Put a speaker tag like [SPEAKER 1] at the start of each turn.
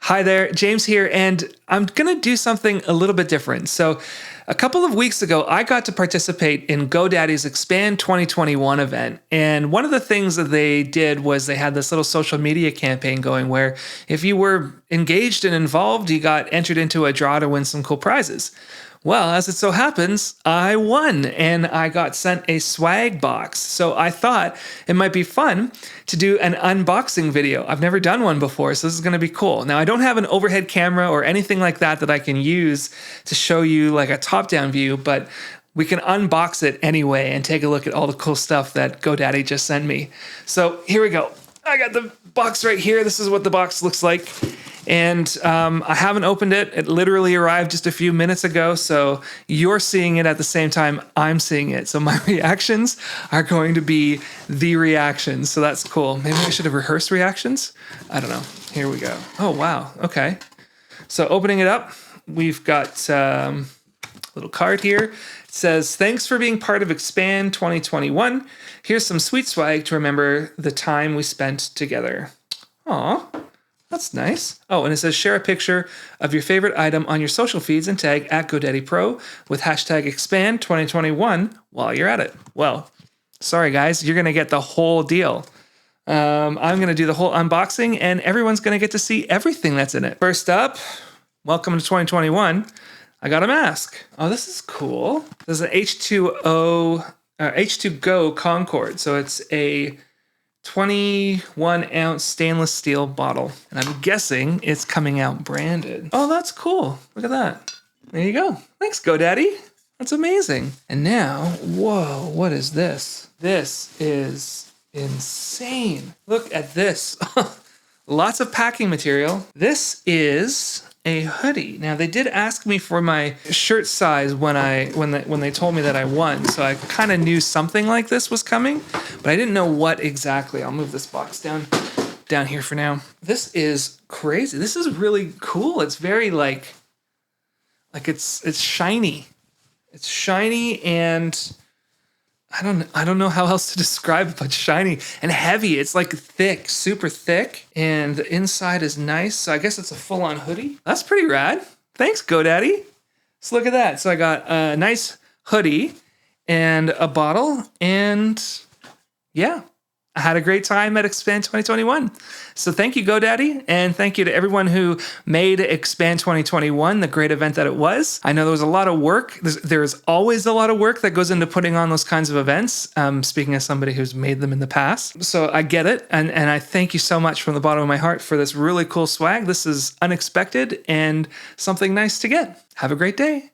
[SPEAKER 1] Hi there, James here, and I'm going to do something a little bit different. So a couple of weeks ago, I got to participate in GoDaddy's Expand 2021 event. And one of the things that they did was they had this little social media campaign going where if you were engaged and involved, you got entered into a draw to win some cool prizes. Well, as it so happens, I won and I got sent a swag box. So I thought it might be fun to do an unboxing video. I've never done one before, so this is going to be cool. Now, I don't have an overhead camera or anything like that I can use to show you like a top-down view, but we can unbox it anyway and take a look at all the cool stuff that GoDaddy just sent me. So here we go. I got the box right here. This is what the box looks like. And I haven't opened it. It literally arrived just a few minutes ago. So you're seeing it at the same time I'm seeing it. So my reactions are going to be the reactions. So that's cool. Maybe I should have rehearsed reactions. I don't know. Here we go. Oh, wow. Okay. So opening it up, we've got a little card here. It says, thanks for being part of Expand 2021. Here's some sweet swag to remember the time we spent together. Aw. That's nice. Oh, and it says share a picture of your favorite item on your social feeds and tag at GoDaddyPro with hashtag Expand 2021 while you're at it. Well, sorry guys, you're going to get the whole deal. I'm going to do the whole unboxing and everyone's going to get to see everything that's in it. First up, welcome to 2021. I got a mask. Oh, this is cool. This is an H2Go Concord. So it's a 21-ounce stainless steel bottle. And I'm guessing it's coming out branded. Oh, that's cool. Look at that. There you go. Thanks, GoDaddy. That's amazing. And now, whoa, what is this? This is insane. Look at this. Lots of packing material. This is a hoodie. Now they did ask me for my shirt size when they told me that I won, so I kind of knew something like this was coming, but I didn't know what exactly. I'll move this box down here for now. This is crazy. This is really cool. It's very like it's shiny. It's shiny and I don't know how else to describe it, but shiny and heavy. It's like thick, super thick, and the inside is nice. So I guess it's a full-on hoodie. That's pretty rad. Thanks, GoDaddy. So look at that. So I got a nice hoodie and a bottle, and yeah, I had a great time at Expand 2021. So thank you, GoDaddy, and thank you to everyone who made Expand 2021 the great event that it was. I know there was a lot of work. There's always a lot of work that goes into putting on those kinds of events, speaking as somebody who's made them in the past. So I get it, and I thank you so much from the bottom of my heart for this really cool swag. This is unexpected and something nice to get. Have a great day.